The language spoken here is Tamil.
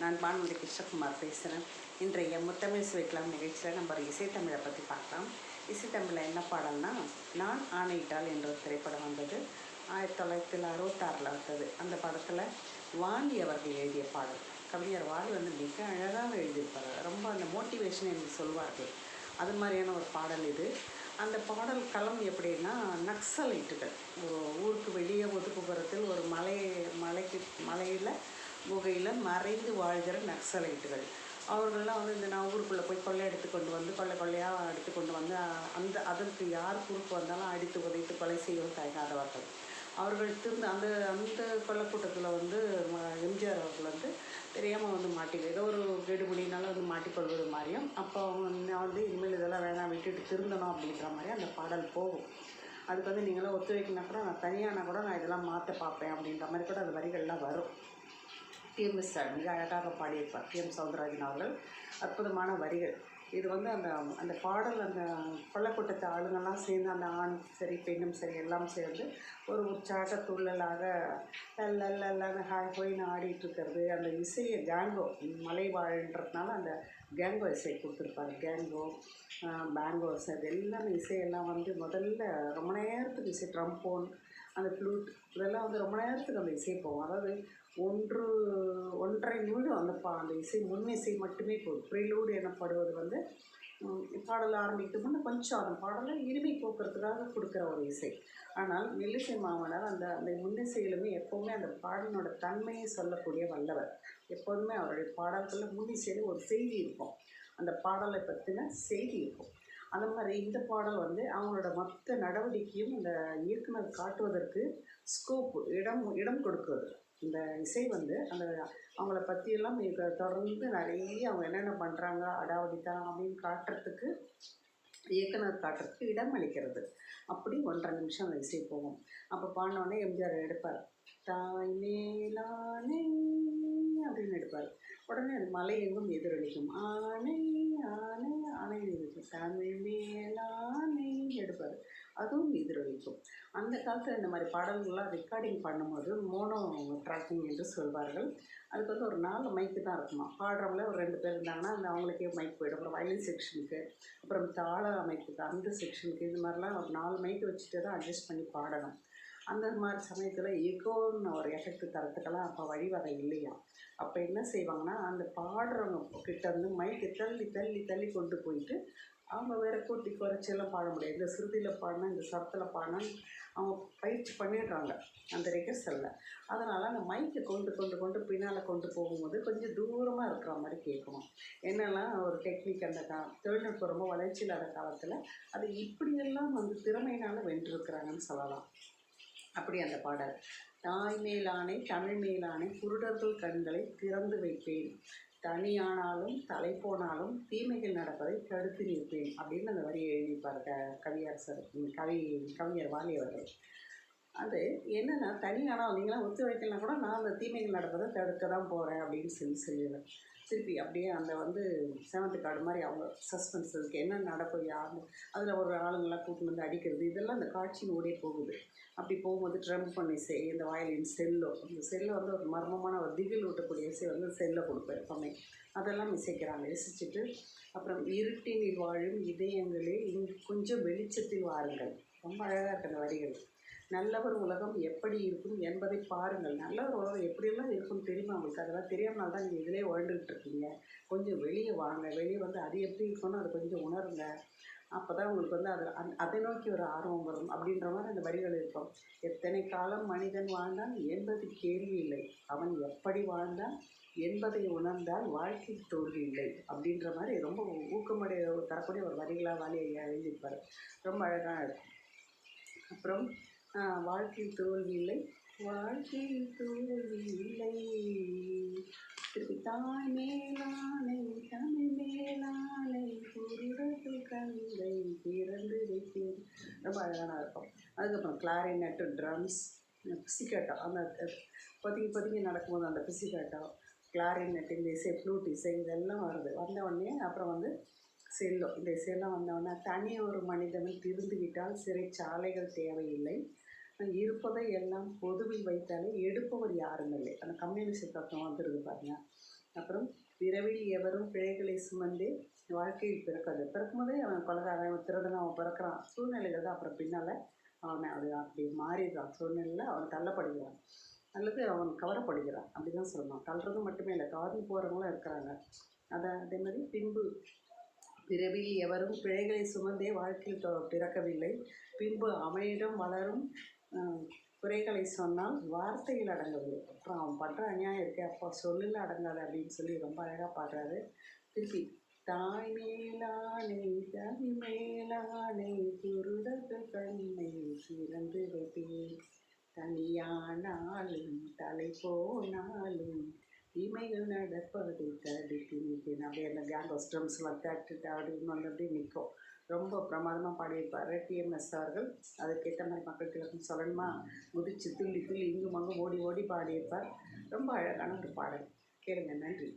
நான் பானுமதி கிருஷ்ணகுமார் பேசுகிறேன். இன்றைய முத்தமிழ் சுவைக்கலாம் நிகழ்ச்சியில் நம்ம ஒரு இசைத்தமிழை பற்றி பார்க்கலாம். இசைத்தமிழில் என்ன பாடல்னா, நான் ஆணையிட்டால் என்ற ஒரு திரைப்படம் வந்தது. 1966 வந்தது. அந்த படத்தில் வாலி அவர்கள் எழுதிய பாடல். கவிஞர் வாலி மிக அழகாக எழுதியிருப்பார். ரொம்ப அந்த மோட்டிவேஷன் என்று சொல்வார்கள், அது மாதிரியான ஒரு பாடல் இது. அந்த பாடல் களம் எப்படின்னா, நக்சலைட்டுகள் ஊருக்கு வெளியே ஒதுக்குப்புறத்தில் ஒரு மலையில் குகையில் மறைந்து வாழ்கிற நக்சலைட்டுகள். அவர்கள்லாம் இந்த நான் ஊருக்குள்ளே போய் கொள்ளை எடுத்து கொண்டு வந்து கொள்ளையாக எடுத்து கொண்டு வந்து அதற்கு யார் குறுக்கு வந்தாலும் அடித்து உதைத்து கொலை செய்யவும் தயங்காதவர்கள். அவர்கள் அந்த அந்த கொள்ளைக்கூட்டத்தில் எம்ஜிஆர் அவர்கள் தெரியாமல் ஏதோ ஒரு கெடுபிடினால மாட்டிக்கொள்வது மாதிரியும், அப்போ நான் இனிமேல் இதெல்லாம் வேணாம் விட்டுட்டு திருந்தணும் அப்படின்ற மாதிரி அந்த பாடல் போகும். அதுக்கு நீங்களாம் ஒத்துழைக்கினா கூட, நான் தனியானா கூட நான் இதெல்லாம் மாற்ற பார்ப்பேன் அப்படின்ற மாதிரி கூட அந்த வரிகள்லாம் வரும். டிஎம்எஸ் மிக அழகாக பாடியிருப்பார். டிஎம் சௌந்தரராஜன் அவர்கள். அற்புதமான வரிகள். இது அந்த அந்த பாடல் அந்த கொள்ளைக்கூட்டத்து ஆளுங்கள்லாம் சேர்ந்து, அந்த ஆண் சரி பெண்ணும் சரி எல்லாம் சேர்ந்து ஒரு உற்சாக துள்ளலாக லல்லான்னு ஹோயின்னு ஆடிட்டுருக்கிறது. அந்த இசையை கேங்கோ, மலை வாழ்ன்றதுனால அந்த கேங்கோ இசை கொடுத்துருப்பாரு. கேங்கோ, பேங்கோஸ், அது எல்லாமே இசையெல்லாம் முதல்ல ரொம்ப நேரத்துக்கு இசை, ட்ரம்போன், அந்த ஃப்ளூட், இதெல்லாம் ரொம்ப நேரத்துக்கு அந்த இசை போகும். அதாவது 1.5 நிமிடம் அந்த இசை, முன் இசை மட்டுமே போகும். ப்ரிலூட் எனப்படுவது பாடல் ஆரம்பிக்கும் முன்னே கொஞ்சம் அந்த பாடலை இனிமை போக்குறதுக்காக கொடுக்குற ஒரு இசை. ஆனால் மெல்லிசை மாமன்னர் அந்த முன்னிசையிலுமே எப்போவுமே அந்த பாடலோட தன்மையை சொல்லக்கூடிய வல்லவர். எப்போதுமே அவருடைய பாடல்களில் முன்னிசையில் ஒரு செய்தி இருக்கும், அந்த பாடலை பற்றின செய்தி இருக்கும். அந்த மாதிரி இந்த பாடல் அவங்களோட மொத்த நடவடிக்கையும் அந்த இயக்குனர் காட்டுவதற்கு ஸ்கோப், இடம் கொடுக்குறது. இந்த இசை அந்த அவங்கள பற்றியெல்லாம் தொடர்ந்து நிறைய அவங்க என்னென்ன பண்ணுறாங்க, அடாவடித்தான் அப்படின்னு காட்டுறதுக்கு, இயக்குனர் காட்டுறதுக்கு இடம் அளிக்கிறது. அப்படி 1.5 நிமிஷம் அந்த இசை போகும். அப்போ பாடினோடனே எம்ஜிஆர் எடுப்பார், தாய் மேலானே அப்படின்னு எடுப்பார். உடனே அது மலை எங்கும் எதிரொலிக்கும், ஆனை ஆனை ஆனை இருக்கும். தமிழ் மேலானை எடுப்பார், அதுவும் எதிரொலிக்கும். அந்த காலத்தில் இந்த மாதிரி பாடல்கள்லாம் ரெக்கார்டிங் பண்ணும்போது மோனோ ட்ராக்கிங் என்று சொல்வார்கள். அதுக்கு ஒரு 4 மைக்கு தான் இருக்குமா. பாடுறவங்கள ஒரு 2 பேர் இருந்தாங்கன்னா அவங்களுக்கே மைக் போய்டும். அப்புறம் வயலின் செக்ஷனுக்கு, அப்புறம் தாள அமைப்புக்கு, அந்த செக்ஷனுக்கு, இது மாதிரிலாம் ஒரு 4 மைக்கு வச்சுட்டு தான் அட்ஜஸ்ட் பண்ணி பாடணும். அந்த மாதிரி சமயத்தில் எகோன்னு ஒரு எஃபெக்ட் தரத்துக்கெல்லாம் அப்போ வழிவகை இல்லையா. அப்போ என்ன செய்வாங்கன்னா, அந்த பாடுறவங்க கிட்ட மைக்கை தள்ளி தள்ளி தள்ளி கொண்டு போயிட்டு, அவங்க வேறு கூட்டி குறைச்செல்லாம் பாட முடியாது. இந்த சுருதியில் பாடினா, இந்த சரத்தில் பாடினா அவங்க பயிற்சி பண்ணிடுறாங்க அந்த ரிஹர்சலில். அதனால் அந்த மைக்கை கொண்டு கொண்டு கொண்டு பின்னால் கொண்டு போகும்போது கொஞ்சம் தூரமாக இருக்கிற மாதிரி கேட்கணும். என்னெல்லாம் ஒரு டெக்னிக், அந்த தொழில்நுட்பம் ரொம்ப வளர்ச்சி இல்லாத காலத்தில் அது இப்படியெல்லாம் திறமையினால் வென்றிருக்கிறாங்கன்னு சொல்லலாம். அப்படி அந்த பாடல், தாய் மேலானை தமிழ் மேலானை குருடர்கள் கண்களை திறந்து வைப்பேன், தனியானாலும் தலை போனாலும் தீமைகள் நடப்பதை தடுத்து நிற்பேன் அப்படின்னு அந்த வரியை எழுதிப்பார் கவிஞர் வாலி அவர்கள். அது என்னென்னா, தனியானால் நீங்களாம் ஒத்துழைக்கலாம் கூட நான் அந்த தீமைகள் நடப்பதை தடுக்க தான் போகிறேன் அப்படின்னு சொல்லிடுவேன். திருப்பி அப்படியே அந்த 7th கார்டு மாதிரி அவங்க சஸ்பென்ஸ் இருக்குது, என்ன நடக்கும், யார் அதில் ஒரு ஆளுங்களாம் கூட்டின்னு அடிக்கிறது, இதெல்லாம் அந்த காட்சியின் ஓடியே போகுது. அப்படி போகும்போது ட்ரம் பண்ணி இசை, இந்த வயலின் செல்லோ, அந்த செல்லை ஒரு மர்மமான ஒரு திகில் ஊட்டக்கூடிய இசை செல்லை கொடுப்பேன் எப்பவுமே. அதெல்லாம் இசைக்கிறாங்க. இசைச்சிட்டு அப்புறம் இருட்டினில் வாழும் இதயங்களே இங்கு கொஞ்சம் வெளிச்சத்தில் வாருங்கள். ரொம்ப அழகாக இருக்குது அந்த வரிகள். நல்லவர் உலகம் எப்படி இருக்கும் என்பதை பாருங்கள். நல்லவர் உலகம் எப்படியெல்லாம் இருக்குன்னு தெரியுமா உங்களுக்கு? அதெல்லாம் தெரியாமல் தான் நீங்கள் இதிலே வாழ்ந்துக்கிட்டு இருக்கீங்க. கொஞ்சம் வெளியே வாங்க, வெளியே அது எப்படி இருக்குன்னு அதை கொஞ்சம் உணருங்க. அப்போ தான் உங்களுக்கு அதை நோக்கி ஒரு ஆர்வம் வரும் அப்படின்ற மாதிரி அந்த வரிகள் இருக்கும். எத்தனை காலம் மனிதன் வாழ்ந்தான் என்பது கேள்வி இல்லை, அவன் எப்படி வாழ்ந்தான் என்பதை உணர்ந்தால் வாழ்க்கை தோல்வி இல்லை அப்படின்ற மாதிரி ரொம்ப ஊக்கமுடைய தரக்கூடிய ஒரு வரிகளாக வாலி ஐயா எழுதியிருப்பார். ரொம்ப அழகாக இருக்கும். அப்புறம் வாழ்க்கையில் தோல்வி இல்லை, வாழ்க்கையில் தோல்வி இல்லை, திருப்பி தாய் மேலானை தமிழ் மேலானை குருடர்கள் கண்களை திறந்து வைத்தேன். ரொம்ப அழகான இருக்கும். அதுக்கப்புறம் கிளாரினெட்டு, ட்ரம்ஸ், பிசிக்காட்டா, அந்த பதுங்கி நடக்கும்போது அந்த பிசிக்காட்டா, கிளாரினெட், இந்த இசை, ஃப்ளூட் இசை, இதெல்லாம் வருது. வந்தவுடனே அப்புறம் செல்லோ, இந்த இசையெல்லாம் வந்தவுடனே தனி ஒரு மனிதனும் திருந்துவிட்டால் சிறைச்சாலைகள் தேவையில்லை, இருப்பதை எல்லாம் பொதுவில் வைத்தாலே எடுப்பவர் யாரும் இல்லை. அந்த கம்யூனிஸ்ட் தத்துவம் வந்துடுது பாருங்கள். அப்புறம் பிறவில் எவரும் பிழைகளை சுமந்தே வாழ்க்கையில் பிறக்காது. பிறக்கும்போதே அவன் கொலைகாரன், அவன் திருடன், அவன் பிறக்கிறான். சூழ்நிலைகள் தான் அப்புறம் பின்னால் அவனை அது அப்படி மாறிடுறான். சூழ்நிலையில் அவன் தள்ளப்படுகிறான் அல்லது அவன் கவரப்படுகிறான். அப்படி தான் சொல்லணும். தள்ளுறது மட்டுமே இல்லை, கவர்ந்து போகிறவங்களும் இருக்கிறாங்க. அதே மாதிரி பின்பு பிறவில் எவரும் பிழைகளை சுமந்தே வாழ்க்கையில் பிறக்கவில்லை. பின்பு அவனிடம் வளரும் குறைகளை சொன்னால் வார்த்தையில் அடங்கவில்லை. அப்புறம் அவன் பண்ணுற அநியாயம் இருக்கே, அப்போ சொல்லில் அடங்காது அப்படின்னு சொல்லி ரொம்ப அழகாக பாடுறாரு. திருப்பி தாய் மேலானை தனி மேலானை குருடர்கள் கண்ணை திறந்து வைத்தேன், தனியானாலும் தலை போனாலும் இமைகள் நடப்பதை தடுத்து நிற்பேன். அப்படியே அந்த கேங் ஆஃப் ஸ்ட்ரம்ஸ்லாம் தட்டுட்டு அப்படின்னு வந்து அப்படியே நிற்கும். ரொம்ப பிரமாதமாக பாடியிருப்பார் டிஎம்எஸ் அவர்கள். அதுக்கேற்ற மாதிரி மக்களுக்கு எல்லாருக்கும் சொல்லணுமா, குதிச்சு துள்ளி துள்ளி இங்கும் அங்கும் ஓடி ஓடி பாடியிருப்பார். ரொம்ப அழகான ஒரு பாடல். கேளுங்க. நன்றி.